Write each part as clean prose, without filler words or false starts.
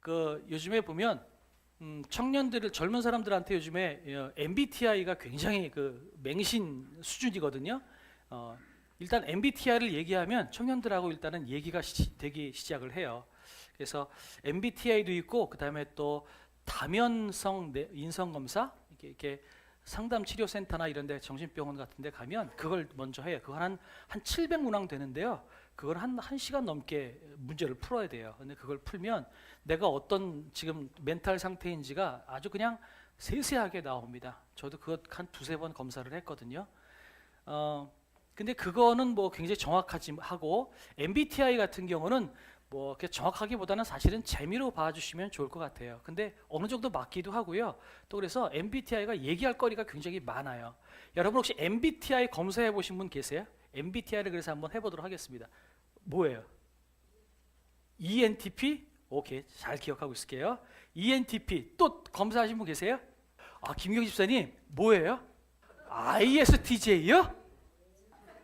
요즘에 보면 청년들 젊은 사람들한테 요즘에 MBTI가 굉장히 맹신 수준이거든요. 일단 MBTI를 얘기하면 청년들하고 일단은 얘기가 되기 시작을 해요. 그래서 MBTI도 있고 그다음에 또 다면성 인성 검사 이렇게 상담 치료 센터나 이런 데 정신병원 같은 데 가면 그걸 먼저 해요. 그건 한 700문항 되는데요. 그걸 한 1시간 넘게 문제를 풀어야 돼요. 근데 그걸 풀면 내가 어떤 지금 멘탈 상태인지가 아주 그냥 세세하게 나옵니다. 저도 그거 한 두세 번 검사를 했거든요. 근데 그거는 뭐 굉장히 정확하지 하고 MBTI 같은 경우는 뭐 이렇게 정확하기보다는 사실은 재미로 봐주시면 좋을 것 같아요. 근데 어느 정도 맞기도 하고요. 또 그래서 MBTI가 얘기할 거리가 굉장히 많아요. 여러분 혹시 MBTI 검사해 보신 분 계세요? MBTI를 그래서 한번 해보도록 하겠습니다. 뭐예요? ENTP? 오케이, 잘 기억하고 있을게요. ENTP 또 검사하신 분 계세요? 김경 집사님 뭐예요? ISTJ요?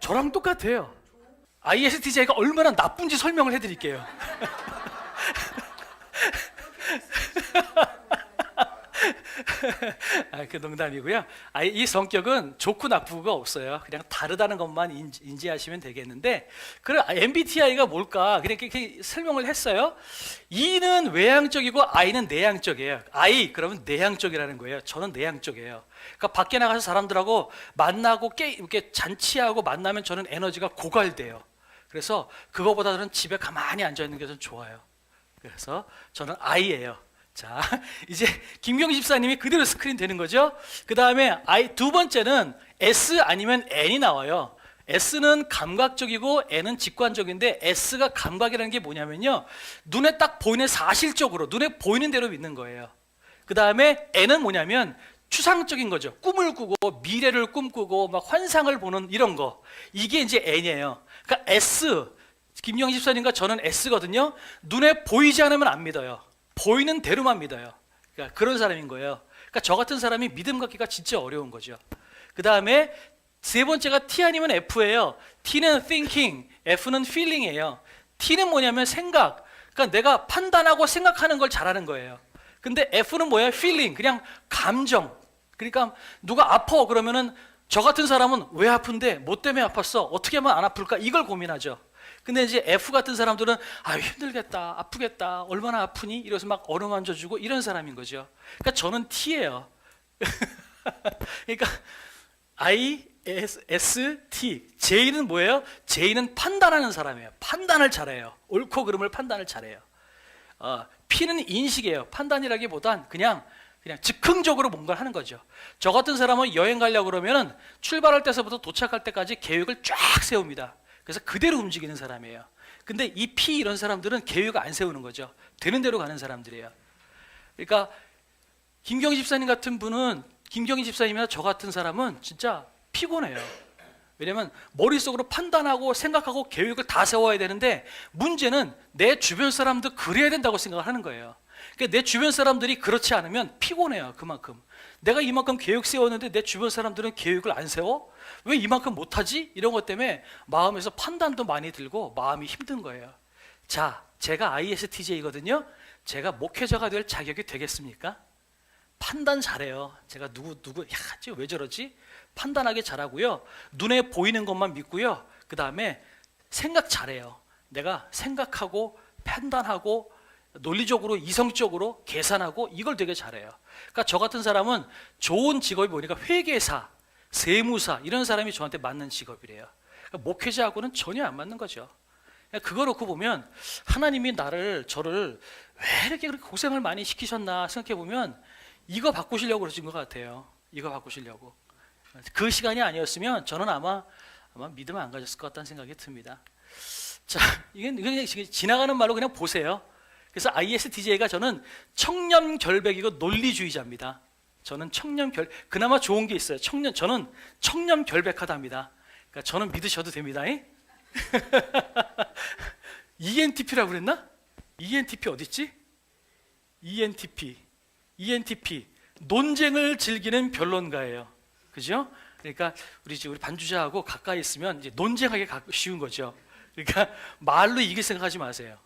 저랑 똑같아요. ISTJ가 얼마나 나쁜지 설명을 해드릴게요. 그 농담이고요. 이 성격은 좋고 나쁘고가 없어요. 그냥 다르다는 것만 인지하시면 되겠는데, 그럼 MBTI가 뭘까? 그렇게 설명을 했어요. E는 외향적이고 I는 내향적이에요. I 그러면 내향적이라는 거예요. 저는 내향적이에요. 그러니까 밖에 나가서 사람들하고 만나고 이렇게 잔치하고 만나면 저는 에너지가 고갈돼요. 그래서 그거보다는 집에 가만히 앉아 있는 게 좀 좋아요. 그래서 저는 I예요. 자, 이제 김경희 집사님이 그대로 스크린 되는 거죠. 그 다음에 두 번째는 S 아니면 N이 나와요. S는 감각적이고 N은 직관적인데, S가 감각이라는 게 뭐냐면요, 눈에 딱 보이는 사실적으로 눈에 보이는 대로 믿는 거예요. 그 다음에 N은 뭐냐면 추상적인 거죠. 꿈을 꾸고 미래를 꿈꾸고 막 환상을 보는 이런 거, 이게 이제 N이에요. 그러니까 S, 김경희 집사님과 저는 S거든요. 눈에 보이지 않으면 안 믿어요. 보이는 대로만 믿어요. 그러니까 그런 사람인 거예요. 그러니까 저 같은 사람이 믿음 갖기가 진짜 어려운 거죠. 그 다음에 세 번째가 T 아니면 F예요. T는 thinking, F는 feeling이에요. T는 뭐냐면 생각. 그러니까 내가 판단하고 생각하는 걸 잘하는 거예요. 근데 F는 뭐예요? feeling, 그냥 감정. 그러니까 누가 아파 그러면은 저 같은 사람은 왜 아픈데, 뭐 때문에 아팠어, 어떻게 하면 안 아플까, 이걸 고민하죠. 근데 이제 F 같은 사람들은 힘들겠다, 아프겠다, 얼마나 아프니, 이래서 막 어루만져주고 이런 사람인 거죠. 그러니까 저는 T예요. 그러니까 IST. J는 뭐예요? J는 판단하는 사람이에요. 판단을 잘해요. 옳고 그름을 판단을 잘해요. P는 인식이에요. 판단이라기보단 그냥 즉흥적으로 뭔가를 하는 거죠. 저 같은 사람은 여행 가려고 그러면은 출발할 때서부터 도착할 때까지 계획을 쫙 세웁니다. 그래서 그대로 움직이는 사람이에요. 근데 이 P 이런 사람들은 계획을 안 세우는 거죠. 되는 대로 가는 사람들이에요. 그러니까 김경희 집사님 같은 분은, 김경희 집사님이나 저 같은 사람은 진짜 피곤해요. 왜냐면 머릿속으로 판단하고 생각하고 계획을 다 세워야 되는데, 문제는 내 주변 사람도 그래야 된다고 생각을 하는 거예요. 그러니까 내 주변 사람들이 그렇지 않으면 피곤해요. 그만큼 내가 이만큼 계획 세웠는데 내 주변 사람들은 계획을 안 세워? 왜 이만큼 못하지? 이런 것 때문에 마음에서 판단도 많이 들고 마음이 힘든 거예요. 자, 제가 ISTJ거든요. 제가 목회자가 될 자격이 되겠습니까? 판단 잘해요. 제가 누구 왜 저러지? 판단하기 잘하고요. 눈에 보이는 것만 믿고요. 그 다음에 생각 잘해요. 내가 생각하고 판단하고 논리적으로 이성적으로 계산하고 이걸 되게 잘해요. 그러니까 저 같은 사람은 좋은 직업이 뭐니까 회계사, 세무사, 이런 사람이 저한테 맞는 직업이래요. 그러니까 목회자하고는 전혀 안 맞는 거죠. 그거 놓고 보면 하나님이 저를 왜 이렇게 그렇게 고생을 많이 시키셨나 생각해 보면 이거 바꾸시려고 그러신 것 같아요. 이거 바꾸시려고. 그 시간이 아니었으면 저는 아마 믿음 안 가졌을 것 같다는 생각이 듭니다. 자, 이건 그냥 지나가는 말로 그냥 보세요. 그래서 ISTJ가 저는 청렴결백이고 논리주의자입니다. 저는 그나마 좋은 게 있어요. 저는 청렴결백하답니다. 그러니까 저는 믿으셔도 됩니다. ENTP라고 그랬나? ENTP 어디 있지? ENTP 논쟁을 즐기는 변론가예요. 그죠? 그러니까 우리 반주자하고 가까이 있으면 이제 논쟁하기 쉬운 거죠. 그러니까 말로 이길 생각하지 마세요.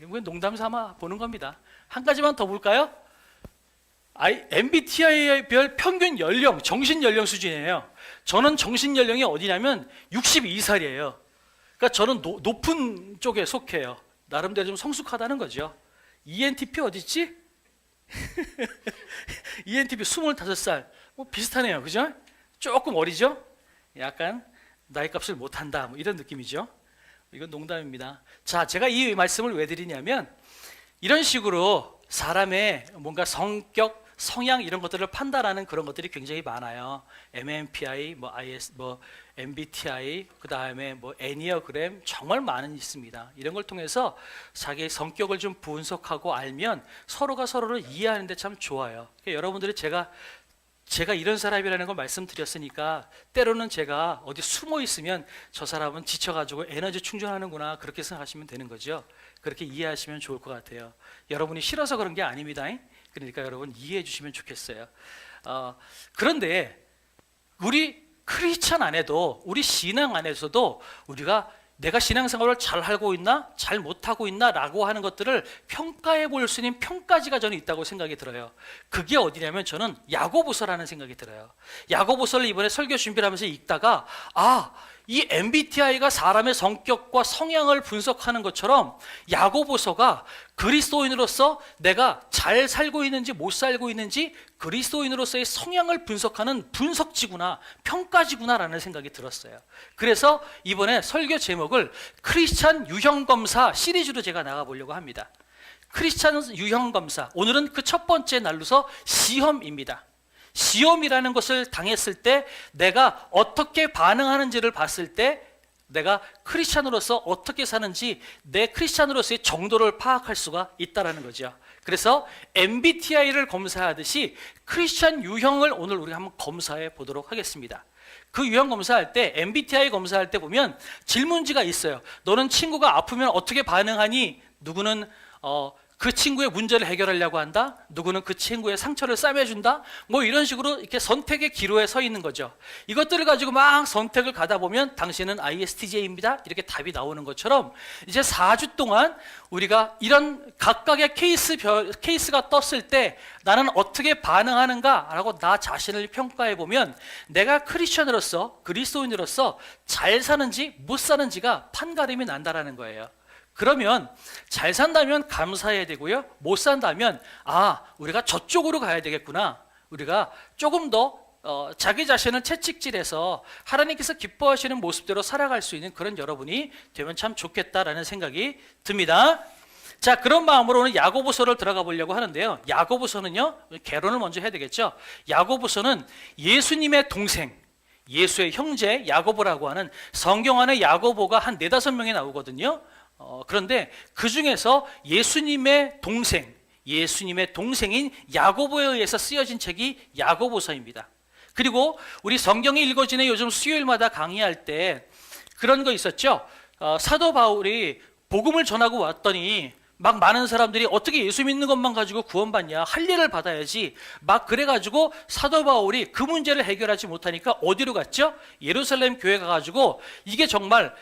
이건 농담 삼아 보는 겁니다. 한 가지만 더 볼까요? MBTI별 평균 연령, 정신 연령 수준이에요. 저는 정신 연령이 어디냐면 62살이에요. 그러니까 저는 높은 쪽에 속해요. 나름대로 좀 성숙하다는 거죠. ENTP 어디 있지? ENTP 25살. 뭐 비슷하네요. 그죠? 조금 어리죠? 약간 나이 값을 못한다. 뭐 이런 느낌이죠. 이건 농담입니다. 자, 제가 이 말씀을 왜 드리냐면 이런 식으로 사람의 뭔가 성격, 성향 이런 것들을 판단하는 그런 것들이 굉장히 많아요. MMPI, MBTI, 그 다음에 애니어그램 정말 많은 있습니다. 이런 걸 통해서 자기의 성격을 좀 분석하고 알면 서로가 서로를 이해하는데 참 좋아요. 그러니까 여러분들이 제가 이런 사람이라는 걸 말씀드렸으니까 때로는 제가 어디 숨어 있으면 저 사람은 지쳐가지고 에너지 충전하는구나 그렇게 생각하시면 되는 거죠. 그렇게 이해하시면 좋을 것 같아요. 여러분이 싫어서 그런 게 아닙니다. 그러니까 여러분 이해해 주시면 좋겠어요. 그런데 우리 크리스찬 안에도 우리 신앙 안에서도 우리가 내가 신앙생활을 잘 하고 있나 잘 못하고 있나 라고 하는 것들을 평가해 볼 수 있는 평가지가 저는 있다고 생각이 들어요. 그게 어디냐면 저는 야고보서라는 생각이 들어요. 야고보서를 이번에 설교 준비를 하면서 읽다가 이 MBTI가 사람의 성격과 성향을 분석하는 것처럼 야고보서가 그리스도인으로서 내가 잘 살고 있는지 못 살고 있는지 그리스도인으로서의 성향을 분석하는 분석지구나, 평가지구나라는 생각이 들었어요. 그래서 이번에 설교 제목을 크리스찬 유형검사 시리즈로 제가 나가보려고 합니다. 크리스찬 유형검사, 오늘은 그 첫 번째 날로서 시험입니다. 시험이라는 것을 당했을 때 내가 어떻게 반응하는지를 봤을 때 내가 크리스찬으로서 어떻게 사는지 내 크리스찬으로서의 정도를 파악할 수가 있다는 거죠. 그래서 MBTI를 검사하듯이 크리스찬 유형을 오늘 우리가 한번 검사해 보도록 하겠습니다. 그 유형 검사할 때 MBTI 검사할 때 보면 질문지가 있어요. 너는 친구가 아프면 어떻게 반응하니? 누구는 그 친구의 문제를 해결하려고 한다. 누구는 그 친구의 상처를 싸매준다. 뭐 이런 식으로 이렇게 선택의 기로에 서 있는 거죠. 이것들을 가지고 막 선택을 가다 보면 당신은 ISTJ입니다. 이렇게 답이 나오는 것처럼 이제 4주 동안 우리가 이런 각각의 케이스가 떴을 때 나는 어떻게 반응하는가라고 나 자신을 평가해 보면 내가 크리스천으로서 그리스도인으로서 잘 사는지 못 사는지가 판가름이 난다라는 거예요. 그러면 잘 산다면 감사해야 되고요. 못 산다면 우리가 저쪽으로 가야 되겠구나. 우리가 조금 더 자기 자신을 채찍질해서 하나님께서 기뻐하시는 모습대로 살아갈 수 있는 그런 여러분이 되면 참 좋겠다라는 생각이 듭니다. 자, 그런 마음으로 오늘 야고보서를 들어가 보려고 하는데요. 야고보서는요, 개론을 먼저 해야 되겠죠. 야고보서는 예수님의 동생, 예수의 형제 야고보라고 하는 성경 안에 야고보가 한 4-5명이 나오거든요. 그런데 그 중에서 예수님의 동생인 야고보에 의해서 쓰여진 책이 야고보서입니다. 그리고 우리 성경이 읽어지는 요즘 수요일마다 강의할 때 그런 거 있었죠. 사도 바울이 복음을 전하고 왔더니 막 많은 사람들이 어떻게 예수 믿는 것만 가지고 구원받냐, 할 일을 받아야지, 막 그래가지고 사도 바울이 그 문제를 해결하지 못하니까 어디로 갔죠? 예루살렘 교회 가가지고 이게 정말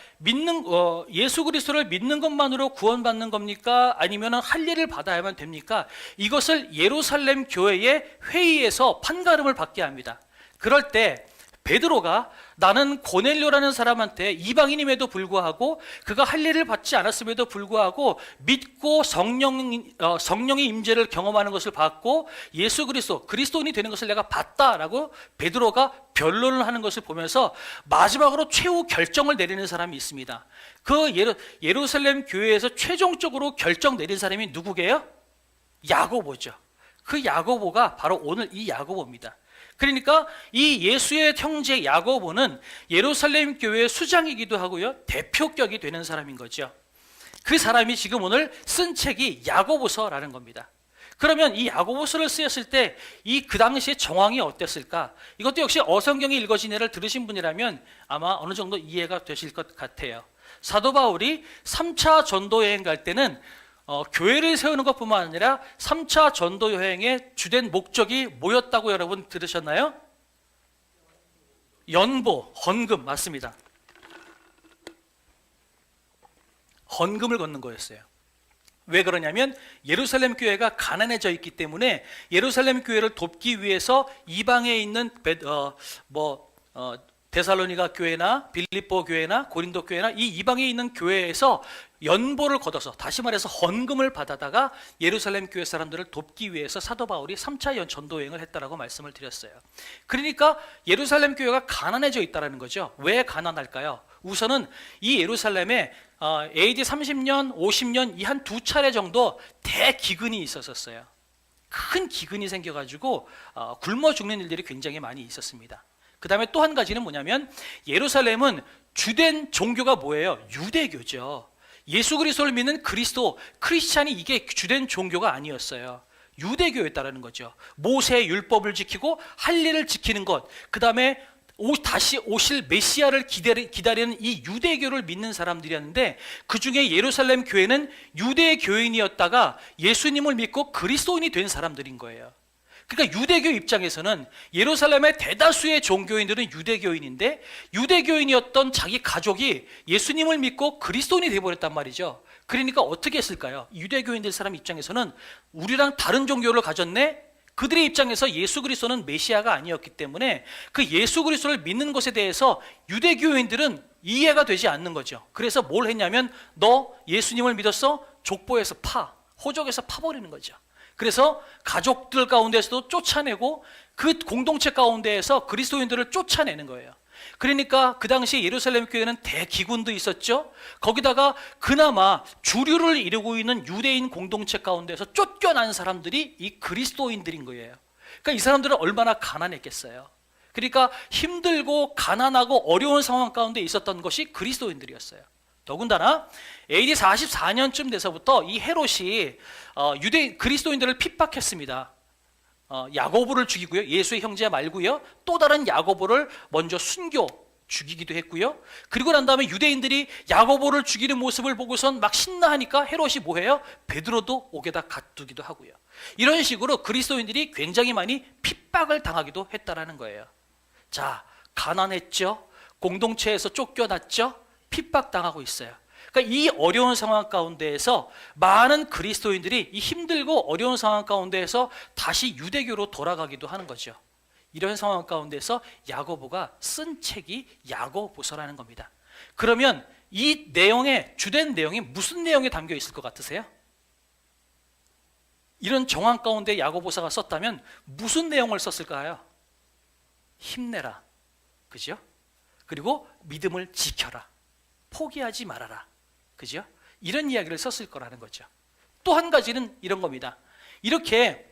예수 그리스도를 믿는 것만으로 구원받는 겁니까? 아니면 할 일을 받아야만 됩니까? 이것을 예루살렘 교회의 회의에서 판가름을 받게 합니다. 그럴 때 베드로가 나는 고넬료라는 사람한테 이방인임에도 불구하고 그가 할 일을 받지 않았음에도 불구하고 믿고 성령의 임재를 경험하는 것을 봤고 예수 그리스도인이 되는 것을 내가 봤다라고 베드로가 변론을 하는 것을 보면서 마지막으로 최후 결정을 내리는 사람이 있습니다. 그 예루살렘 교회에서 최종적으로 결정 내린 사람이 누구게요? 야고보죠. 그 야고보가 바로 오늘 이 야고보입니다. 그러니까 이 예수의 형제 야고보는 예루살렘 교회의 수장이기도 하고요, 대표격이 되는 사람인 거죠. 그 사람이 지금 오늘 쓴 책이 야고보서라는 겁니다. 그러면 이 야고보서를 쓰였을 때 그 당시의 정황이 어땠을까? 이것도 역시 어성경이 읽어진 예를 들으신 분이라면 아마 어느 정도 이해가 되실 것 같아요. 사도 바울이 3차 전도 여행 갈 때는 교회를 세우는 것뿐만 아니라 3차 전도 여행의 주된 목적이 뭐였다고 여러분 들으셨나요? 연보, 헌금 맞습니다. 헌금을 걷는 거였어요. 왜 그러냐면 예루살렘 교회가 가난해져 있기 때문에 예루살렘 교회를 돕기 위해서 이방에 있는 데살로니가 교회나 빌립보 교회나 고린도 교회나 이 이방에 있는 교회에서 연보를 걷어서, 다시 말해서 헌금을 받아다가 예루살렘 교회 사람들을 돕기 위해서 사도 바울이 3차 전도여행을 했다라고 말씀을 드렸어요. 그러니까 예루살렘 교회가 가난해져 있다는 거죠. 왜 가난할까요? 우선은 이 예루살렘에 AD 30년, 50년 이 한 두 차례 정도 대기근이 있었어요. 큰 기근이 생겨가지고 굶어 죽는 일들이 굉장히 많이 있었습니다. 그 다음에 또 한 가지는 뭐냐면 예루살렘은 주된 종교가 뭐예요? 유대교죠. 예수 그리스도를 믿는 크리스찬이 이게 주된 종교가 아니었어요. 유대교였다는 거죠. 모세의 율법을 지키고 할례를 지키는 것, 그 다음에 다시 오실 메시아를 기다리는 이 유대교를 믿는 사람들이었는데, 그 중에 예루살렘 교회는 유대 교인이었다가 예수님을 믿고 그리스도인이 된 사람들인 거예요. 그러니까 유대교 입장에서는 예루살렘의 대다수의 종교인들은 유대교인인데, 유대교인이었던 자기 가족이 예수님을 믿고 그리스도인이 되어버렸단 말이죠. 그러니까 어떻게 했을까요? 유대교인들 사람 입장에서는 우리랑 다른 종교를 가졌네? 그들의 입장에서 예수 그리스도는 메시아가 아니었기 때문에 그 예수 그리스도를 믿는 것에 대해서 유대교인들은 이해가 되지 않는 거죠. 그래서 뭘 했냐면, 너 예수님을 믿었어? 족보에서 호적에서 파버리는 거죠. 그래서 가족들 가운데서도 쫓아내고 그 공동체 가운데에서 그리스도인들을 쫓아내는 거예요. 그러니까 그 당시 예루살렘 교회는 대기근도 있었죠. 거기다가 그나마 주류를 이루고 있는 유대인 공동체 가운데서 쫓겨난 사람들이 이 그리스도인들인 거예요. 그러니까 이 사람들은 얼마나 가난했겠어요. 그러니까 힘들고 가난하고 어려운 상황 가운데 있었던 것이 그리스도인들이었어요. 더군다나 AD 44년쯤 돼서부터 이 헤롯이 그리스도인들을 핍박했습니다. 야고보를 죽이고요, 예수의 형제 말고요, 또 다른 야고보를 먼저 죽이기도 했고요. 그리고 난 다음에 유대인들이 야고보를 죽이는 모습을 보고선 막 신나하니까 헤롯이 뭐해요? 베드로도 옥에다 가두기도 하고요. 이런 식으로 그리스도인들이 굉장히 많이 핍박을 당하기도 했다라는 거예요. 자, 가난했죠, 공동체에서 쫓겨났죠, 핍박당하고 있어요. 그러니까 이 어려운 상황 가운데에서 많은 그리스도인들이 이 힘들고 어려운 상황 가운데에서 다시 유대교로 돌아가기도 하는 거죠. 이런 상황 가운데서 야고보가 쓴 책이 야고보서라는 겁니다. 그러면 이 내용의 주된 내용이 무슨 내용이 담겨 있을 것 같으세요? 이런 정황 가운데 야고보서가 썼다면 무슨 내용을 썼을까요? 힘내라, 그죠? 그리고 믿음을 지켜라, 포기하지 말아라, 그죠? 이런 이야기를 썼을 거라는 거죠. 또 한 가지는 이런 겁니다. 이렇게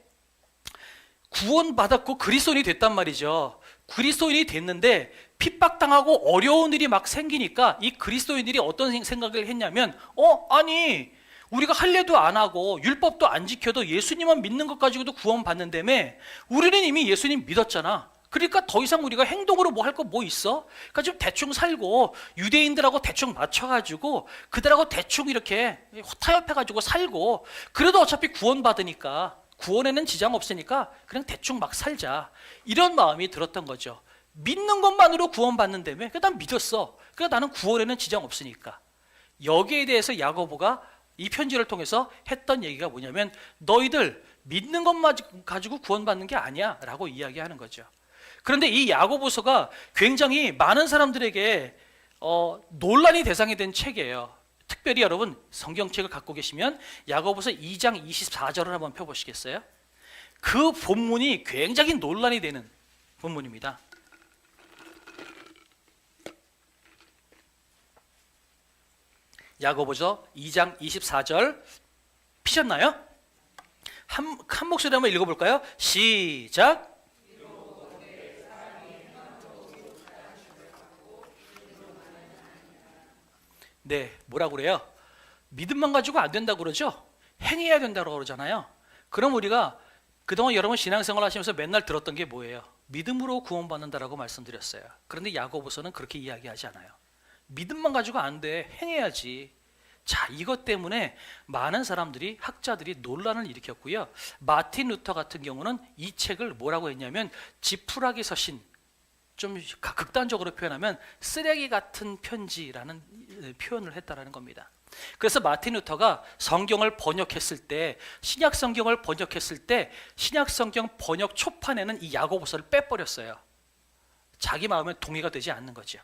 구원받았고 그리스도인이 됐단 말이죠. 그리스도인이 됐는데 핍박당하고 어려운 일이 막 생기니까 이 그리스도인들이 어떤 생각을 했냐면, 아니 우리가 할례도 안 하고 율법도 안 지켜도 예수님만 믿는 것 가지고도 구원받는다며, 우리는 이미 예수님 믿었잖아. 그러니까 더 이상 우리가 행동으로 뭐 할 거 뭐 있어? 그러니까 좀 대충 살고 유대인들하고 대충 맞춰가지고 그들하고 대충 이렇게 타협해가지고 살고, 그래도 어차피 구원받으니까, 구원에는 지장 없으니까 그냥 대충 막 살자, 이런 마음이 들었던 거죠. 믿는 것만으로 구원받는다며? 그러니까 난 믿었어. 그러니까 나는 구원에는 지장 없으니까. 여기에 대해서 야고보가 이 편지를 통해서 했던 얘기가 뭐냐면, 너희들 믿는 것만 가지고 구원받는 게 아니야 라고 이야기하는 거죠. 그런데 이 야고보서가 굉장히 많은 사람들에게 논란이 대상이 된 책이에요. 특별히 여러분 성경책을 갖고 계시면 야고보서 2장 24절을 한번 펴보시겠어요? 그 본문이 굉장히 논란이 되는 본문입니다. 야고보서 2장 24절 피셨나요? 한 목소리 한번 읽어볼까요? 시작. 네, 뭐라고 그래요? 믿음만 가지고 안 된다고 그러죠? 행해야 된다고 그러잖아요. 그럼 우리가 그동안 여러분 신앙생활 하시면서 맨날 들었던 게 뭐예요? 믿음으로 구원받는다라고 말씀드렸어요. 그런데 야고보서는 그렇게 이야기하지 않아요. 믿음만 가지고 안 돼, 행해야지. 자, 이것 때문에 많은 사람들이, 학자들이 논란을 일으켰고요. 마틴 루터 같은 경우는 이 책을 뭐라고 했냐면 지푸라기 서신, 좀 극단적으로 표현하면 쓰레기 같은 편지라는 표현을 했다라는 겁니다. 그래서 마틴 루터가 성경을 번역했을 때, 신약 성경을 번역했을 때 신약 성경 번역 초판에는 이 야고보서를 빼버렸어요. 자기 마음에 동의가 되지 않는 거죠.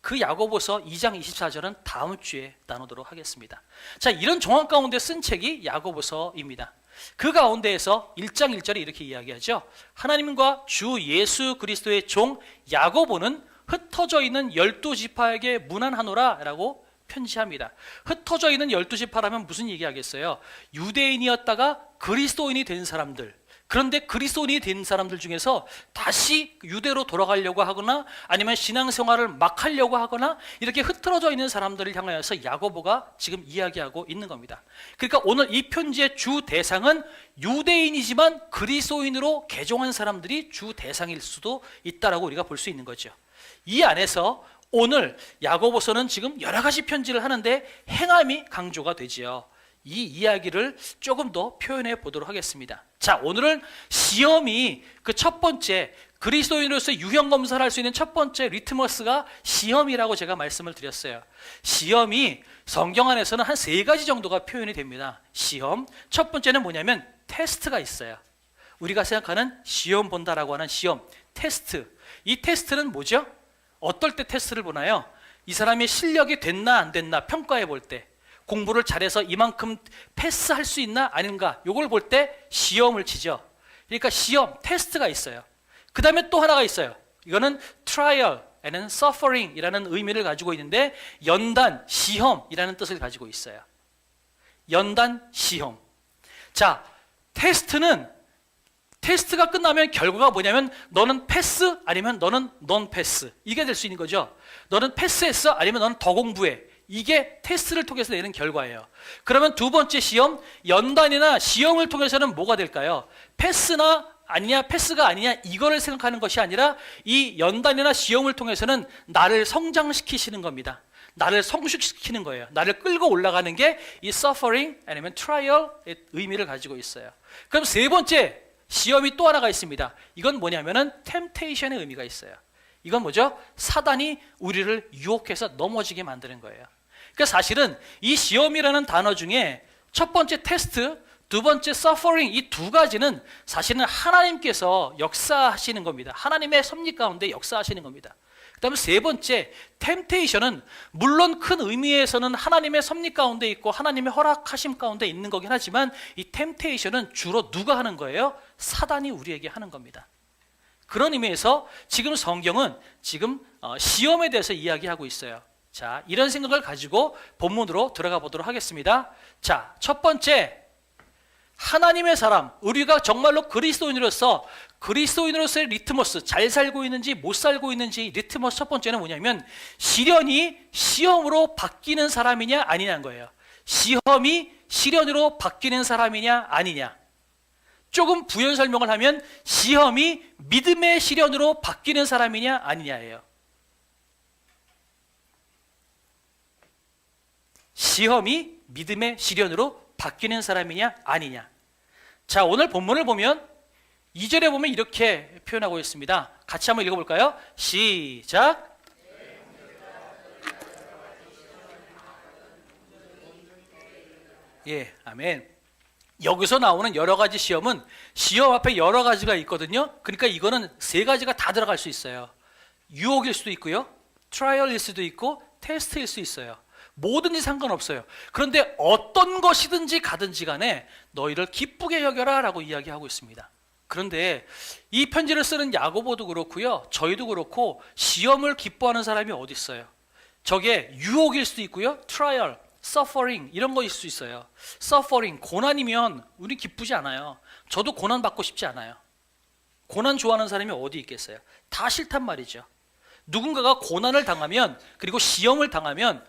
그 야고보서 2장 24절은 다음 주에 나누도록 하겠습니다. 자, 이런 정황 가운데 쓴 책이 야고보서입니다. 그 가운데에서 1장 1절에 이렇게 이야기하죠. 하나님과 주 예수 그리스도의 종 야고보는 흩어져 있는 12지파에게 문안하노라 라고 편지합니다. 흩어져 있는 12지파라면 무슨 얘기하겠어요? 유대인이었다가 그리스도인이 된 사람들, 그런데 그리스도인이 된 사람들 중에서 다시 유대로 돌아가려고 하거나 아니면 신앙생활을 막 하려고 하거나 이렇게 흩어져 있는 사람들을 향하여서 야고보가 지금 이야기하고 있는 겁니다. 그러니까 오늘 이 편지의 주 대상은 유대인이지만 그리스도인으로 개종한 사람들이 주 대상일 수도 있다라고 우리가 볼 수 있는 거죠. 이 안에서 오늘 야고보서는 지금 여러 가지 편지를 하는데 행함이 강조가 되지요. 이 이야기를 조금 더 표현해 보도록 하겠습니다. 자, 오늘은 시험이 그 첫 번째, 그리스도인으로서 유형 검사를 할 수 있는 첫 번째 리트머스가 시험이라고 제가 말씀을 드렸어요. 시험이 성경 안에서는 한 3가지 정도가 표현이 됩니다. 시험, 첫 번째는 뭐냐면 테스트가 있어요. 우리가 생각하는 시험 본다라고 하는 시험, 테스트. 이 테스트는 뭐죠? 어떨 때 테스트를 보나요? 이 사람의 실력이 됐나 안 됐나 평가해 볼 때, 공부를 잘해서 이만큼 패스할 수 있나 아닌가, 요걸 볼 때 시험을 치죠. 그러니까 시험, 테스트가 있어요. 그 다음에 또 하나가 있어요. 이거는 trial and suffering 이라는 의미를 가지고 있는데, 연단, 시험이라는 뜻을 가지고 있어요. 연단, 시험. 자, 테스트가 끝나면 결과가 뭐냐면 너는 패스 아니면 너는 넌 패스, 이게 될 수 있는 거죠. 너는 패스했어 아니면 너는 더 공부해. 이게 테스트를 통해서 내는 결과예요. 그러면 두 번째 시험, 연단이나 시험을 통해서는 뭐가 될까요? 패스나 아니냐, 패스가 아니냐, 이거를 생각하는 것이 아니라 이 연단이나 시험을 통해서는 나를 성장시키시는 겁니다. 나를 성숙시키는 거예요. 나를 끌고 올라가는 게 이 suffering 아니면 trial의 의미를 가지고 있어요. 그럼 세 번째 시험이 또 하나가 있습니다. 이건 뭐냐면은 temptation의 의미가 있어요. 이건 뭐죠? 사단이 우리를 유혹해서 넘어지게 만드는 거예요. 그러니까 사실은 이 시험이라는 단어 중에 첫 번째 테스트, 두 번째 suffering, 이 두 가지는 사실은 하나님께서 역사하시는 겁니다. 하나님의 섭리 가운데 역사하시는 겁니다. 그 다음에 세 번째 temptation은 물론 큰 의미에서는 하나님의 섭리 가운데 있고 하나님의 허락하심 가운데 있는 거긴 하지만, 이 temptation은 주로 누가 하는 거예요? 사단이 우리에게 하는 겁니다. 그런 의미에서 지금 성경은 지금 시험에 대해서 이야기하고 있어요. 자, 이런 생각을 가지고 본문으로 들어가 보도록 하겠습니다. 자, 첫 번째, 하나님의 사람, 우리가 정말로 그리스도인으로서의 리트머스, 잘 살고 있는지 못 살고 있는지 리트머스 첫 번째는 뭐냐면, 시련이 시험으로 바뀌는 사람이냐 아니냐는 거예요. 시험이 시련으로 바뀌는 사람이냐 아니냐. 조금 부연 설명을 하면 시험이 믿음의 시련으로 바뀌는 사람이냐 아니냐예요. 시험이 믿음의 시련으로 바뀌는 사람이냐 아니냐. 자, 오늘 본문을 보면 2절에 보면 이렇게 표현하고 있습니다. 같이 한번 읽어볼까요? 시작. 예, 아멘. 여기서 나오는 여러 가지 시험은 시험 앞에 여러 가지가 있거든요. 그러니까 이거는 3가지가 다 들어갈 수 있어요. 유혹일 수도 있고요, 트라이얼일 수도 있고, 테스트일 수 있어요. 뭐든지 상관없어요. 그런데 어떤 것이든지 가든지 간에 너희를 기쁘게 여겨라 라고 이야기하고 있습니다. 그런데 이 편지를 쓰는 야고보도 그렇고요, 저희도 그렇고 시험을 기뻐하는 사람이 어디 있어요? 저게 유혹일 수도 있고요, 트라이얼, suffering 이런 거일 수 있어요. suffering, 고난이면 우리 기쁘지 않아요. 저도 고난 받고 싶지 않아요. 고난 좋아하는 사람이 어디 있겠어요? 다 싫단 말이죠. 누군가가 고난을 당하면, 그리고 시험을 당하면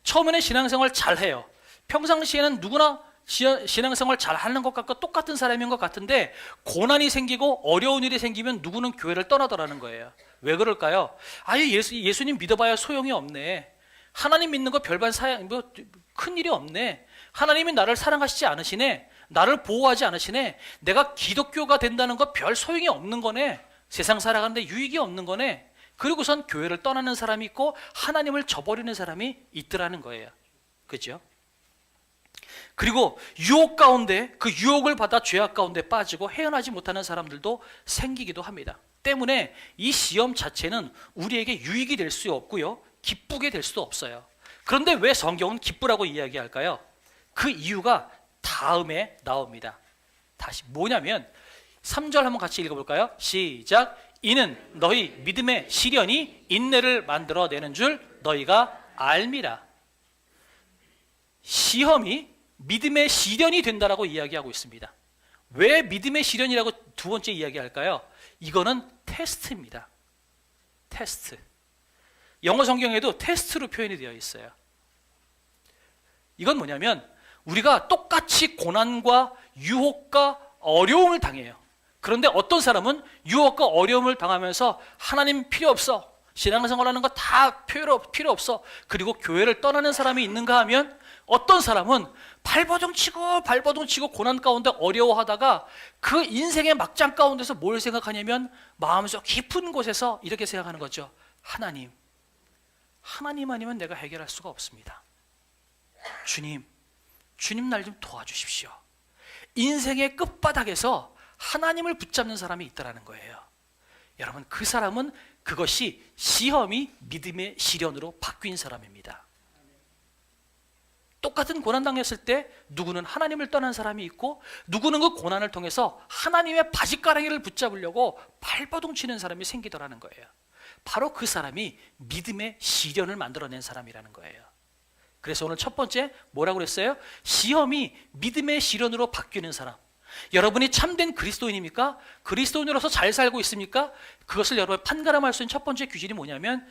처음에는 신앙생활 잘해요. 평상시에는 누구나 신앙생활 잘하는 것 같고 똑같은 사람인 것 같은데, 고난이 생기고 어려운 일이 생기면 누구는 교회를 떠나더라는 거예요. 왜 그럴까요? 아예 예수님 믿어봐야 소용이 없네. 하나님 믿는 거 별반 큰 일이 없네. 하나님이 나를 사랑하시지 않으시네. 나를 보호하지 않으시네. 내가 기독교가 된다는 거 별 소용이 없는 거네. 세상 살아가는데 유익이 없는 거네. 그리고선 교회를 떠나는 사람이 있고 하나님을 저버리는 사람이 있더라는 거예요. 그죠? 그리고 유혹 가운데 그 유혹을 받아 죄악 가운데 빠지고 헤어나지 못하는 사람들도 생기기도 합니다. 때문에 이 시험 자체는 우리에게 유익이 될 수 없고요, 기쁘게 될 수도 없어요. 그런데 왜 성경은 기쁘라고 이야기할까요? 그 이유가 다음에 나옵니다. 다시 뭐냐면 3절 한번 같이 읽어볼까요? 시작. 이는 너희 믿음의 시련이 인내를 만들어내는 줄 너희가 알미라. 시험이 믿음의 시련이 된다라고 이야기하고 있습니다. 왜 믿음의 시련이라고 두 번째 이야기할까요? 이거는 테스트입니다. 테스트. 영어 성경에도 테스트로 표현이 되어 있어요. 이건 뭐냐면 우리가 똑같이 고난과 유혹과 어려움을 당해요. 그런데 어떤 사람은 유혹과 어려움을 당하면서 하나님 필요 없어, 신앙생활하는 거 다 필요 없어, 그리고 교회를 떠나는 사람이 있는가 하면 어떤 사람은 발버둥 치고 고난 가운데 어려워하다가 그 인생의 막장 가운데서 뭘 생각하냐면 마음속 깊은 곳에서 이렇게 생각하는 거죠. 하나님 아니면 내가 해결할 수가 없습니다. 주님 날 좀 도와주십시오. 인생의 끝바닥에서 하나님을 붙잡는 사람이 있다라는 거예요. 여러분, 그 사람은 그것이 시험이 믿음의 시련으로 바뀐 사람입니다. 똑같은 고난 당했을 때 누구는 하나님을 떠난 사람이 있고 누구는 그 고난을 통해서 하나님의 바짓가랑이를 붙잡으려고 발버둥 치는 사람이 생기더라는 거예요. 바로 그 사람이 믿음의 시련을 만들어낸 사람이라는 거예요. 그래서 오늘 첫 번째 뭐라고 그랬어요? 시험이 믿음의 시련으로 바뀌는 사람. 여러분이 참된 그리스도인입니까? 그리스도인으로서 잘 살고 있습니까? 그것을 여러분 판가름할 수 있는 첫 번째 기준이 뭐냐면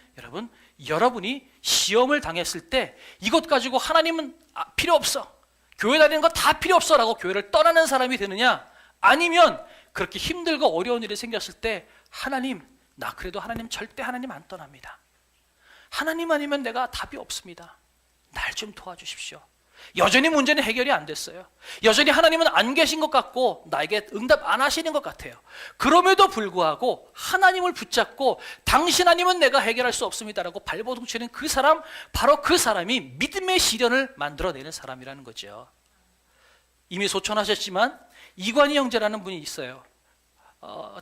여러분이 시험을 당했을 때 이것 가지고 하나님은 필요 없어, 교회 다니는 거 다 필요 없어 라고 교회를 떠나는 사람이 되느냐, 아니면 그렇게 힘들고 어려운 일이 생겼을 때 나 그래도 하나님 절대 하나님 안 떠납니다, 하나님 아니면 내가 답이 없습니다, 날 좀 도와주십시오. 여전히 문제는 해결이 안 됐어요. 여전히 하나님은 안 계신 것 같고 나에게 응답 안 하시는 것 같아요. 그럼에도 불구하고 하나님을 붙잡고 당신 아니면 내가 해결할 수 없습니다라고 발버둥 치는 그 사람, 바로 그 사람이 믿음의 시련을 만들어내는 사람이라는 거죠. 이미 소천하셨지만 이관희 형제라는 분이 있어요.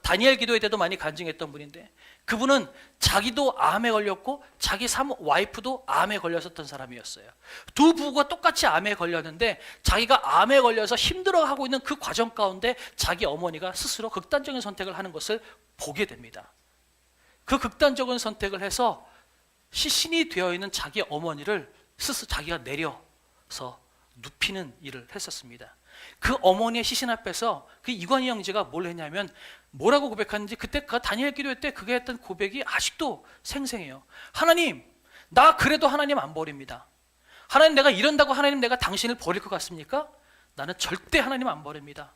다니엘 기도회 때도 많이 간증했던 분인데, 그분은 자기도 암에 걸렸고 자기 와이프도 암에 걸렸었던 사람이었어요. 두 부부가 똑같이 암에 걸렸는데 자기가 암에 걸려서 힘들어하고 있는 그 과정 가운데 자기 어머니가 스스로 극단적인 선택을 하는 것을 보게 됩니다. 그 극단적인 선택을 해서 시신이 되어 있는 자기 어머니를 스스로 자기가 내려서 눕히는 일을 했었습니다. 그 어머니의 시신 앞에서 그 이관희 형제가 뭘 했냐면 뭐라고 고백하는지, 그때 그 다니엘 기도회 때 그게 했던 고백이 아직도 생생해요. 하나님, 나 그래도 하나님 안 버립니다. 하나님, 내가 이런다고 하나님 내가 당신을 버릴 것 같습니까? 나는 절대 하나님 안 버립니다.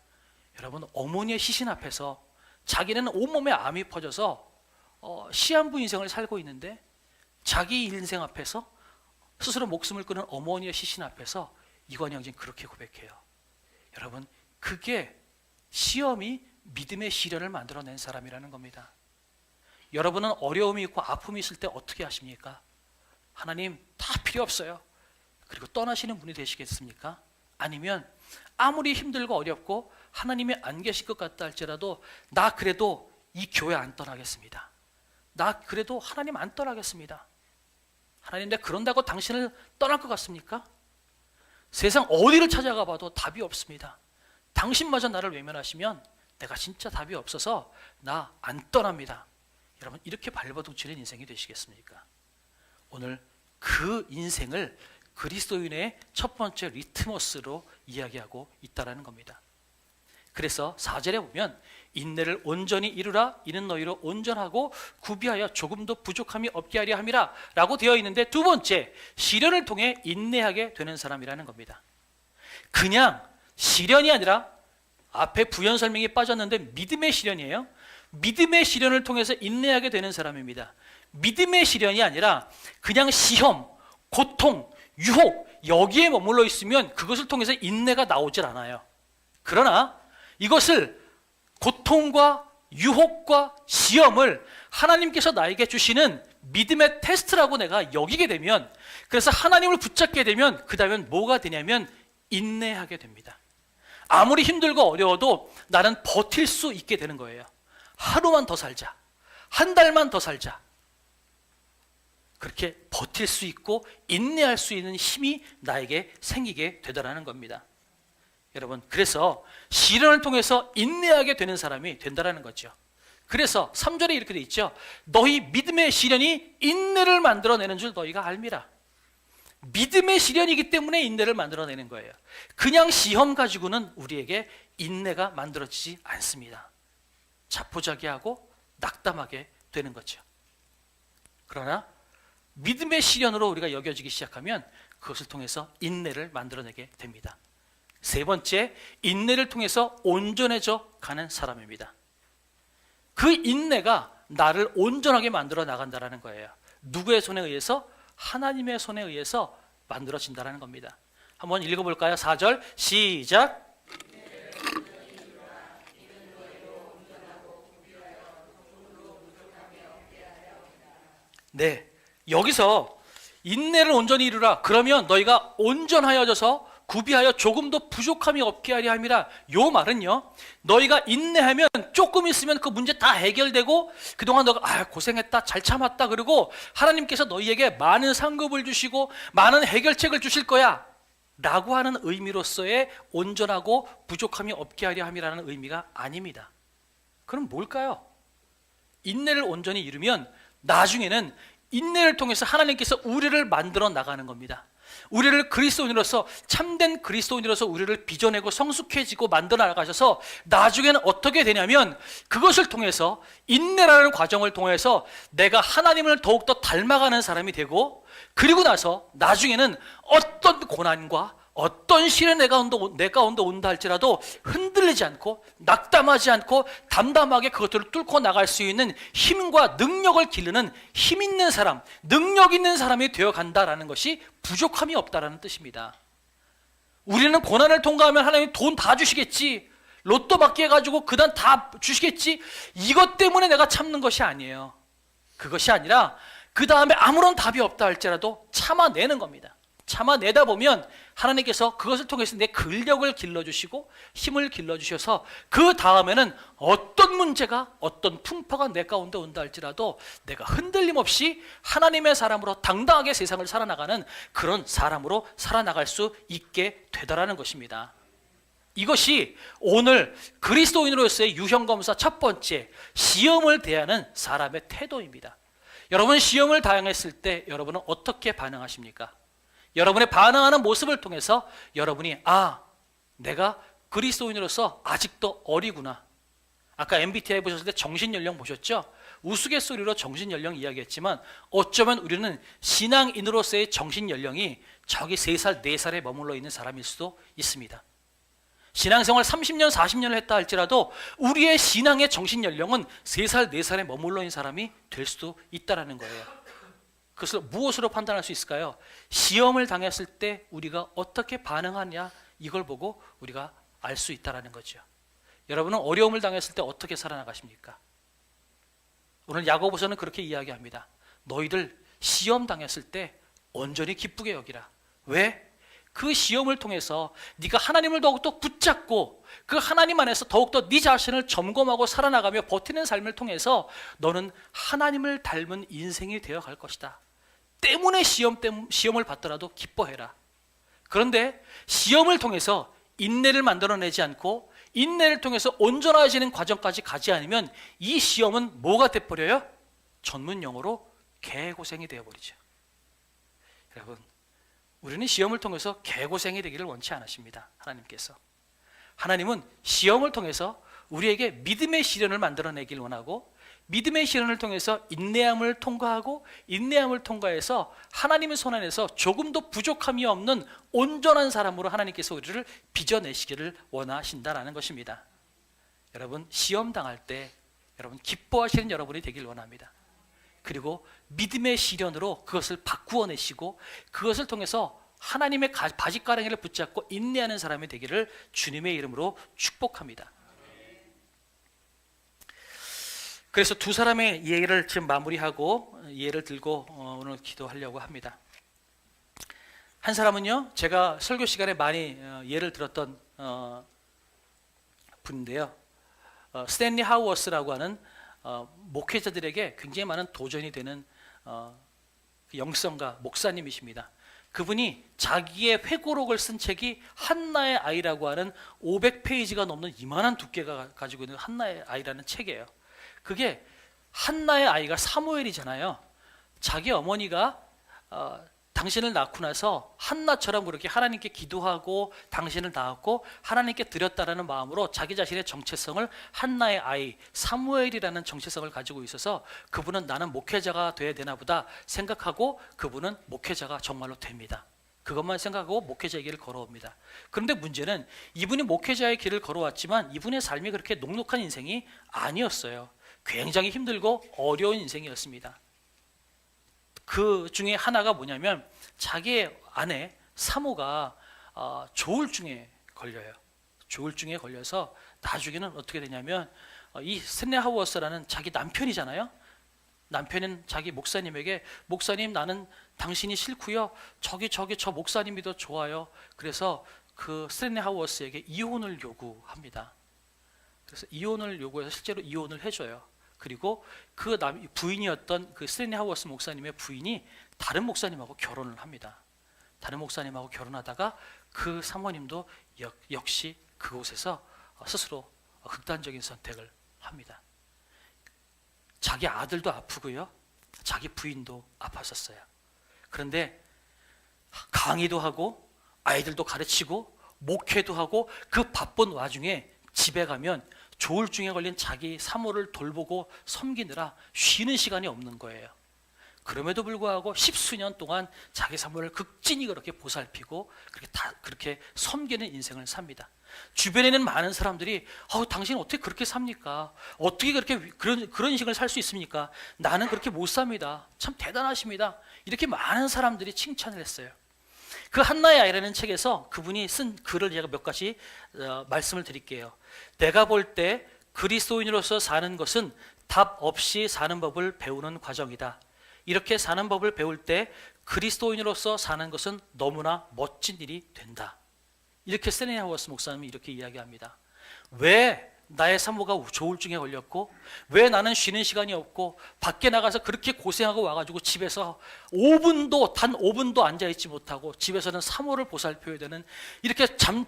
여러분, 어머니의 시신 앞에서 자기는 온몸에 암이 퍼져서 시한부 인생을 살고 있는데 자기 인생 앞에서 스스로 목숨을 끊은 어머니의 시신 앞에서 이관희 형제는 그렇게 고백해요. 여러분, 그게 시험이 믿음의 시련을 만들어낸 사람이라는 겁니다. 여러분은 어려움이 있고 아픔이 있을 때 어떻게 하십니까? 하나님 다 필요 없어요, 그리고 떠나시는 분이 되시겠습니까? 아니면 아무리 힘들고 어렵고 하나님이 안 계실 것 같다 할지라도 나 그래도 이 교회 안 떠나겠습니다, 나 그래도 하나님 안 떠나겠습니다. 하나님, 내가 그런다고 당신을 떠날 것 같습니까? 세상 어디를 찾아가 봐도 답이 없습니다. 당신마저 나를 외면하시면 내가 진짜 답이 없어서 나 안 떠납니다. 여러분, 이렇게 발버둥 치는 인생이 되시겠습니까? 오늘 그 인생을 그리스도인의 첫 번째 리트머스로 이야기하고 있다는 겁니다. 그래서 4절에 보면 인내를 온전히 이루라, 이는 너희로 온전하고 구비하여 조금도 부족함이 없게 하려 함이라 라고 되어 있는데, 두 번째, 시련을 통해 인내하게 되는 사람이라는 겁니다. 그냥 시련이 아니라 앞에 부연 설명이 빠졌는데 믿음의 시련이에요. 믿음의 시련을 통해서 인내하게 되는 사람입니다. 믿음의 시련이 아니라 그냥 시험, 고통, 유혹 여기에 머물러 있으면 그것을 통해서 인내가 나오질 않아요. 그러나 이것을 고통과 유혹과 시험을 하나님께서 나에게 주시는 믿음의 테스트라고 내가 여기게 되면, 그래서 하나님을 붙잡게 되면 그 다음엔 뭐가 되냐면 인내하게 됩니다. 아무리 힘들고 어려워도 나는 버틸 수 있게 되는 거예요. 하루만 더 살자, 한 달만 더 살자, 그렇게 버틸 수 있고 인내할 수 있는 힘이 나에게 생기게 되더라는 겁니다. 여러분, 그래서 시련을 통해서 인내하게 되는 사람이 된다는 거죠. 그래서 3절에 이렇게 돼 있죠. 너희 믿음의 시련이 인내를 만들어내는 줄 너희가 알미라. 믿음의 시련이기 때문에 인내를 만들어내는 거예요. 그냥 시험 가지고는 우리에게 인내가 만들어지지 않습니다. 자포자기하고 낙담하게 되는 거죠. 그러나 믿음의 시련으로 우리가 여겨지기 시작하면 그것을 통해서 인내를 만들어내게 됩니다. 세 번째, 인내를 통해서 온전해져 가는 사람입니다. 그 인내가 나를 온전하게 만들어 나간다는 거예요. 누구의 손에 의해서? 하나님의 손에 의해서 만들어진다는 겁니다. 한번 읽어볼까요? 4절 시작. 네, 여기서 인내를 온전히 이루라. 그러면 너희가 온전하여져서 구비하여 조금도 부족함이 없게 하려 함이라. 요 말은요, 너희가 인내하면 조금 있으면 그 문제 다 해결되고 그동안 너가 고생했다, 잘 참았다, 그리고 하나님께서 너희에게 많은 상급을 주시고 많은 해결책을 주실 거야 라고 하는 의미로서의 온전하고 부족함이 없게 하려 함이라는 의미가 아닙니다. 그럼 뭘까요? 인내를 온전히 이루면 나중에는 인내를 통해서 하나님께서 우리를 만들어 나가는 겁니다. 우리를 그리스도인으로서, 참된 그리스도인으로서 우리를 빚어내고 성숙해지고 만들어 나가셔서 나중에는 어떻게 되냐면 그것을 통해서, 인내라는 과정을 통해서 내가 하나님을 더욱더 닮아가는 사람이 되고, 그리고 나서 나중에는 어떤 고난과 어떤 시련이 내 가운데 온다 할지라도 흔들리지 않고 낙담하지 않고 담담하게 그것들을 뚫고 나갈 수 있는 힘과 능력을 기르는 힘 있는 사람, 능력 있는 사람이 되어간다라는 것이 부족함이 없다라는 뜻입니다. 우리는 고난을 통과하면 하나님 돈 다 주시겠지, 로또 받게 해가지고 그단 다 주시겠지, 이것 때문에 내가 참는 것이 아니에요. 그것이 아니라 그 다음에 아무런 답이 없다 할지라도 참아내는 겁니다. 참아내다 보면 하나님께서 그것을 통해서 내 근력을 길러주시고 힘을 길러주셔서 그 다음에는 어떤 문제가, 어떤 풍파가 내 가운데 온다 할지라도 내가 흔들림 없이 하나님의 사람으로 당당하게 세상을 살아나가는 그런 사람으로 살아나갈 수 있게 되더라는 것입니다. 이것이 오늘 그리스도인으로서의 유형검사 첫 번째, 시험을 대하는 사람의 태도입니다. 여러분, 시험을 당했을 때 여러분은 어떻게 반응하십니까? 여러분의 반응하는 모습을 통해서 여러분이 내가 그리스도인으로서 아직도 어리구나. 아까 MBTI 보셨을 때 정신연령 보셨죠? 우스갯소리로 정신연령 이야기했지만 어쩌면 우리는 신앙인으로서의 정신연령이 저기 3살, 4살에 머물러 있는 사람일 수도 있습니다. 신앙생활 30년, 40년을 했다 할지라도 우리의 신앙의 정신연령은 3살, 4살에 머물러 있는 사람이 될 수도 있다는 거예요. 그것을 무엇으로 판단할 수 있을까요? 시험을 당했을 때 우리가 어떻게 반응하냐, 이걸 보고 우리가 알 수 있다는 거죠. 여러분은 어려움을 당했을 때 어떻게 살아나가십니까? 오늘 야고보서는 그렇게 이야기합니다. 너희들 시험 당했을 때 온전히 기쁘게 여기라. 왜? 그 시험을 통해서 네가 하나님을 더욱더 붙잡고 그 하나님 안에서 더욱더 네 자신을 점검하고 살아나가며 버티는 삶을 통해서 너는 하나님을 닮은 인생이 되어갈 것이다. 때문에 시험을 받더라도 기뻐해라. 그런데 시험을 통해서 인내를 만들어내지 않고 인내를 통해서 온전해지는 과정까지 가지 않으면 이 시험은 뭐가 돼버려요? 전문 용어로 개고생이 되어버리죠. 여러분, 우리는 시험을 통해서 개고생이 되기를 원치 않으십니다. 하나님은 시험을 통해서 우리에게 믿음의 시련을 만들어내길 원하고, 믿음의 시련을 통해서 인내함을 통과하고, 인내함을 통과해서 하나님의 손 안에서 조금도 부족함이 없는 온전한 사람으로 하나님께서 우리를 빚어내시기를 원하신다라는 것입니다. 여러분, 시험 당할 때 여러분 기뻐하시는 여러분이 되길 원합니다. 그리고 믿음의 시련으로 그것을 바꾸어내시고 그것을 통해서 하나님의 바짓가랑이를 붙잡고 인내하는 사람이 되기를 주님의 이름으로 축복합니다. 그래서 두 사람의 예를 지금 마무리하고 예를 들고 오늘 기도하려고 합니다. 한 사람은요, 제가 설교 시간에 많이 예를 들었던 분인데요, 스탠리 하우어스라고 하는 목회자들에게 굉장히 많은 도전이 되는 영성가 목사님이십니다. 그분이 자기의 회고록을 쓴 책이 한나의 아이라고 하는 500페이지가 넘는 이만한 두께가 가지고 있는 한나의 아이라는 책이에요. 그게 한나의 아이가 사무엘이잖아요. 자기 어머니가 당신을 낳고 나서 한나처럼 그렇게 하나님께 기도하고 당신을 낳았고 하나님께 드렸다라는 마음으로 자기 자신의 정체성을 한나의 아이 사무엘이라는 정체성을 가지고 있어서 그분은 나는 목회자가 돼야 되나 보다 생각하고 그분은 목회자가 정말로 됩니다. 그것만 생각하고 목회자의 길을 걸어옵니다. 그런데 문제는 이분이 목회자의 길을 걸어왔지만 이분의 삶이 그렇게 녹록한 인생이 아니었어요. 굉장히 힘들고 어려운 인생이었습니다. 그 중에 하나가 뭐냐면 자기의 아내 사모가 조울증에 걸려요. 조울증에 걸려서 나중에는 어떻게 되냐면 이 스탠리 하우어스라는 자기 남편이잖아요. 남편은 자기 목사님에게 목사님 나는 당신이 싫고요. 저 목사님이 더 좋아요. 그래서 그 스탠리 하우어스에게 이혼을 요구합니다. 그래서 이혼을 요구해서 실제로 이혼을 해줘요. 그리고 그 부인이었던 그 스탠리 하우어스 목사님의 부인이 다른 목사님하고 결혼을 합니다. 다른 목사님하고 결혼하다가 그 사모님도 역시 그곳에서 스스로 극단적인 선택을 합니다. 자기 아들도 아프고요, 자기 부인도 아팠었어요. 그런데 강의도 하고 아이들도 가르치고 목회도 하고 그 바쁜 와중에 집에 가면 조울증에 걸린 자기 사모를 돌보고 섬기느라 쉬는 시간이 없는 거예요. 그럼에도 불구하고 십수년 동안 자기 사모를 극진히 그렇게 보살피고 그렇게 섬기는 인생을 삽니다. 주변에는 많은 사람들이 당신 어떻게 그렇게 삽니까? 어떻게 그렇게 그런 인생을 살 수 있습니까? 나는 그렇게 못 삽니다. 참 대단하십니다. 이렇게 많은 사람들이 칭찬을 했어요. 그 한나의 아이라는 책에서 그분이 쓴 글을 제가 몇 가지 말씀을 드릴게요. 내가 볼 때 그리스도인으로서 사는 것은 답 없이 사는 법을 배우는 과정이다. 이렇게 사는 법을 배울 때 그리스도인으로서 사는 것은 너무나 멋진 일이 된다. 이렇게 스탠리 하우어스 목사님이 이렇게 이야기합니다. 왜 나의 사모가 조울증에 걸렸고 왜 나는 쉬는 시간이 없고 밖에 나가서 그렇게 고생하고 와가지고 집에서 단 5분도 앉아있지 못하고 집에서는 사모를 보살펴야 되는 이렇게 잠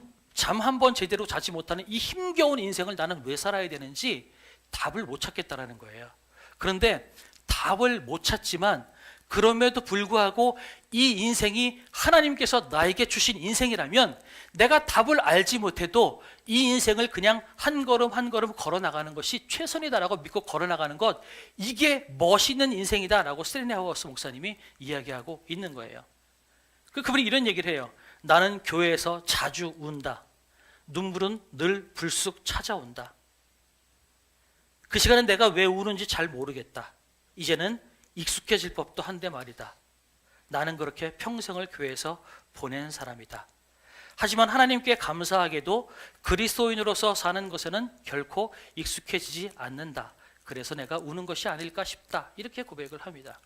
한 번 제대로 자지 못하는 이 힘겨운 인생을 나는 왜 살아야 되는지 답을 못 찾겠다라는 거예요. 그런데 답을 못 찾지만 그럼에도 불구하고 이 인생이 하나님께서 나에게 주신 인생이라면 내가 답을 알지 못해도 이 인생을 그냥 한 걸음 한 걸음 걸어나가는 것이 최선이다라고 믿고 걸어나가는 것, 이게 멋있는 인생이다라고 스탠리 하우어스 목사님이 이야기하고 있는 거예요. 그분이 이런 얘기를 해요. 나는 교회에서 자주 운다. 눈물은 늘 불쑥 찾아온다. 그 시간에 내가 왜 우는지 잘 모르겠다. 이제는 익숙해질 법도 한데 말이다. 나는 그렇게 평생을 교회에서 보낸 사람이다. 하지만 하나님께 감사하게도 그리스도인으로서 사는 것에는 결코 익숙해지지 않는다. 그래서 내가 우는 것이 아닐까 싶다. 이렇게 고백을 합니다.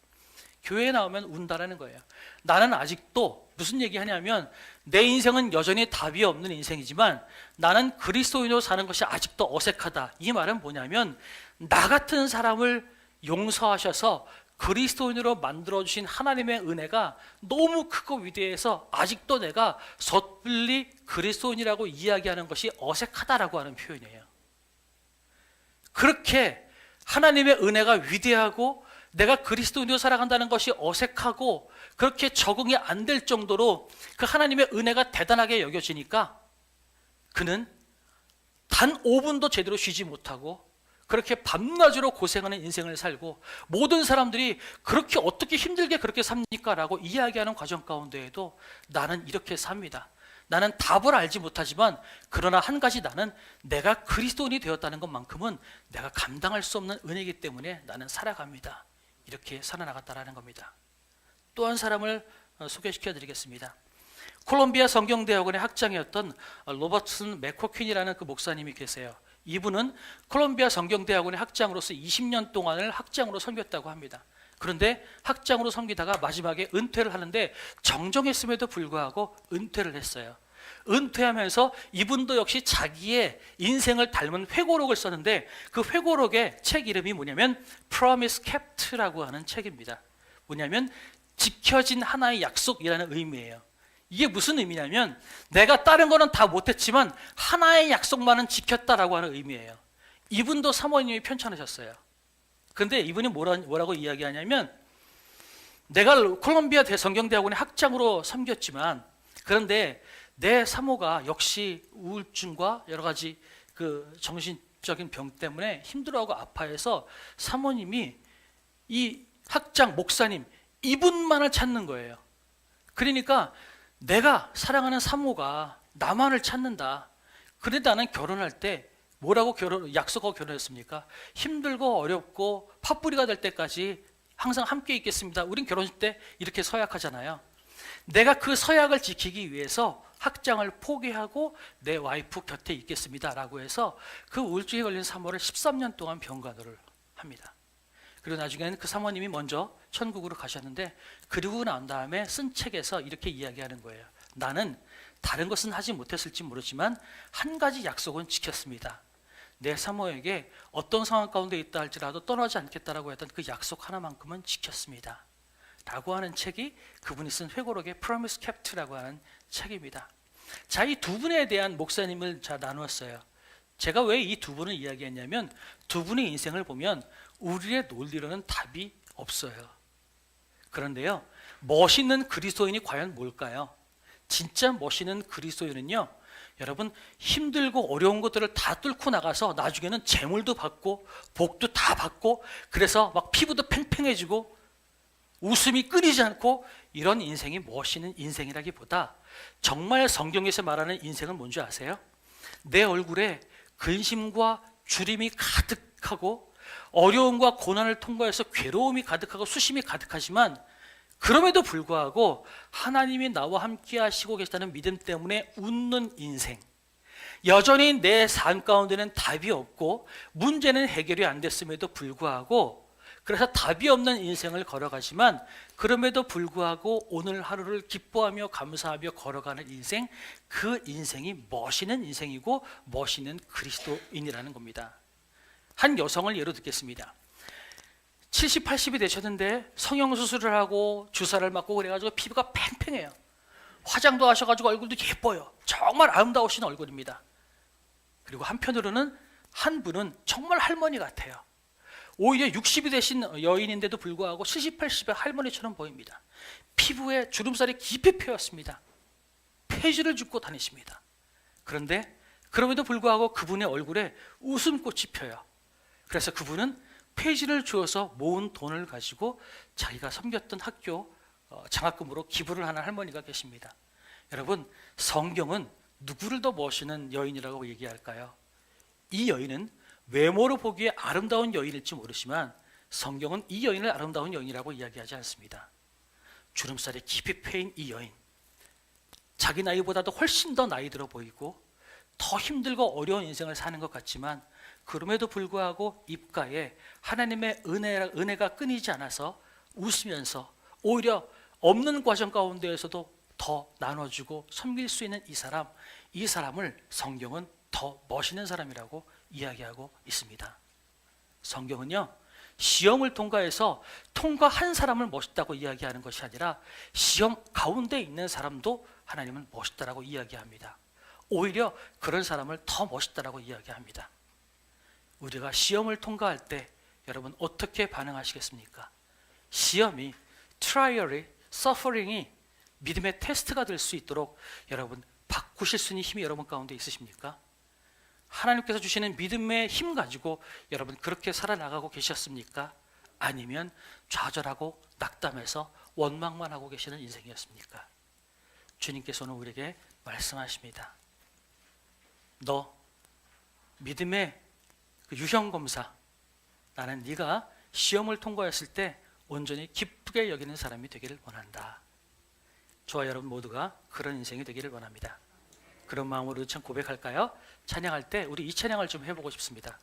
교회에 나오면 운다라는 거예요. 나는 아직도 무슨 얘기하냐면 내 인생은 여전히 답이 없는 인생이지만 나는 그리스도인으로 사는 것이 아직도 어색하다. 이 말은 뭐냐면 나 같은 사람을 용서하셔서 그리스도인으로 만들어주신 하나님의 은혜가 너무 크고 위대해서 아직도 내가 섣불리 그리스도인이라고 이야기하는 것이 어색하다라고 하는 표현이에요. 그렇게 하나님의 은혜가 위대하고 내가 그리스도인으로 살아간다는 것이 어색하고 그렇게 적응이 안 될 정도로 그 하나님의 은혜가 대단하게 여겨지니까 그는 단 5분도 제대로 쉬지 못하고 그렇게 밤낮으로 고생하는 인생을 살고 모든 사람들이 그렇게 어떻게 힘들게 그렇게 삽니까? 라고 이야기하는 과정 가운데에도 나는 이렇게 삽니다. 나는 답을 알지 못하지만 그러나 한 가지 나는 내가 그리스도인이 되었다는 것만큼은 내가 감당할 수 없는 은혜이기 때문에 나는 살아갑니다. 이렇게 살아나갔다라는 겁니다. 또 한 사람을 소개시켜 드리겠습니다. 콜롬비아 성경대학원의 학장이었던 로버트슨 맥코퀸이라는 그 목사님이 계세요. 이분은 콜롬비아 성경대학원의 학장으로서 20년 동안을 학장으로 섬겼다고 합니다. 그런데 학장으로 섬기다가 마지막에 은퇴를 하는데 정정했음에도 불구하고 은퇴를 했어요. 은퇴하면서 이분도 역시 자기의 인생을 닮은 회고록을 썼는데 그 회고록의 책 이름이 뭐냐면 Promise Kept라고 하는 책입니다. 뭐냐면 지켜진 하나의 약속이라는 의미예요. 이게 무슨 의미냐면 내가 다른 거는 다 못했지만 하나의 약속만은 지켰다라고 하는 의미예요. 이분도 사모님이 편찮으셨어요. 근데 이분이 뭐라고 이야기하냐면 내가 콜롬비아 대성경대학원의 학장으로 섬겼지만 그런데 내 사모가 역시 우울증과 여러 가지 그 정신적인 병 때문에 힘들어하고 아파해서 사모님이 이 학장 목사님 이분만을 찾는 거예요. 그러니까 내가 사랑하는 사모가 나만을 찾는다. 그런데 나는 결혼할 때 뭐라고 약속하고 결혼했습니까? 힘들고 어렵고 팥뿌리가 될 때까지 항상 함께 있겠습니다. 우린 결혼식 때 이렇게 서약하잖아요. 내가 그 서약을 지키기 위해서 학장을 포기하고 내 와이프 곁에 있겠습니다 라고 해서 그 우울증에 걸린 사모를 13년 동안 병간호를 합니다. 그리고 나중에는 그 사모님이 먼저 천국으로 가셨는데 그리고 난 다음에 쓴 책에서 이렇게 이야기하는 거예요. 나는 다른 것은 하지 못했을지 모르지만 한 가지 약속은 지켰습니다. 내 사모에게 어떤 상황 가운데 있다 할지라도 떠나지 않겠다라고 했던 그 약속 하나만큼은 지켰습니다. 라고 하는 책이 그분이 쓴 회고록의 Promise Kept라고 하는 책입니다. 자, 이 두 분에 대한 목사님을 나누었어요. 제가 왜 이 두 분을 이야기했냐면 두 분의 인생을 보면 우리의 논리로는 답이 없어요. 그런데요, 멋있는 그리스도인이 과연 뭘까요? 진짜 멋있는 그리스도인은요, 여러분 힘들고 어려운 것들을 다 뚫고 나가서 나중에는 재물도 받고 복도 다 받고 그래서 막 피부도 팽팽해지고 웃음이 끊이지 않고 이런 인생이 멋있는 인생이라기보다 정말 성경에서 말하는 인생은 뭔지 아세요? 내 얼굴에 근심과 주림이 가득하고 어려움과 고난을 통과해서 괴로움이 가득하고 수심이 가득하지만 그럼에도 불구하고 하나님이 나와 함께 하시고 계시다는 믿음 때문에 웃는 인생. 여전히 내 삶 가운데는 답이 없고 문제는 해결이 안 됐음에도 불구하고 그래서 답이 없는 인생을 걸어가지만 그럼에도 불구하고 오늘 하루를 기뻐하며 감사하며 걸어가는 인생, 그 인생이 멋있는 인생이고 멋있는 그리스도인이라는 겁니다. 한 여성을 예로 듣겠습니다. 70, 80이 되셨는데 성형수술을 하고 주사를 맞고 그래가지고 피부가 팽팽해요. 화장도 하셔가지고 얼굴도 예뻐요. 정말 아름다우신 얼굴입니다. 그리고 한편으로는 한 분은 정말 할머니 같아요. 오히려 60이 되신 여인인데도 불구하고 70, 80의 할머니처럼 보입니다. 피부에 주름살이 깊이 패였습니다. 폐지를 줍고 다니십니다. 그런데 그럼에도 불구하고 그분의 얼굴에 웃음꽃이 펴요. 그래서 그분은 폐지를 주어서 모은 돈을 가지고 자기가 섬겼던 학교 장학금으로 기부를 하는 할머니가 계십니다. 여러분, 성경은 누구를 더 멋있는 여인이라고 얘기할까요? 이 여인은 외모로 보기에 아름다운 여인일지 모르지만 성경은 이 여인을 아름다운 여인이라고 이야기하지 않습니다. 주름살이 깊이 패인 이 여인, 자기 나이보다도 훨씬 더 나이 들어 보이고 더 힘들고 어려운 인생을 사는 것 같지만 그럼에도 불구하고 입가에 하나님의 은혜가 끊이지 않아서 웃으면서 오히려 없는 과정 가운데에서도 더 나눠주고 섬길 수 있는 이 사람을 성경은 더 멋있는 사람이라고 이야기하고 있습니다. 성경은요, 시험을 통과해서 통과한 사람을 멋있다고 이야기하는 것이 아니라 시험 가운데 있는 사람도 하나님은 멋있다라고 이야기합니다. 오히려 그런 사람을 더 멋있다라고 이야기합니다. 우리가 시험을 통과할 때 여러분 어떻게 반응하시겠습니까? 시험이, 트라이얼이, 서퍼링이 믿음의 테스트가 될 수 있도록 여러분 바꾸실 수 있는 힘이 여러분 가운데 있으십니까? 하나님께서 주시는 믿음의 힘 가지고 여러분 그렇게 살아나가고 계셨습니까? 아니면 좌절하고 낙담해서 원망만 하고 계시는 인생이었습니까? 주님께서는 우리에게 말씀하십니다. 너 믿음의 그 유형검사, 나는 네가 시험을 통과했을 때 온전히 기쁘게 여기는 사람이 되기를 원한다. 저와 여러분 모두가 그런 인생이 되기를 원합니다. 그런 마음으로 참 고백할까요? 찬양할 때 우리 이 찬양을 좀 해보고 싶습니다.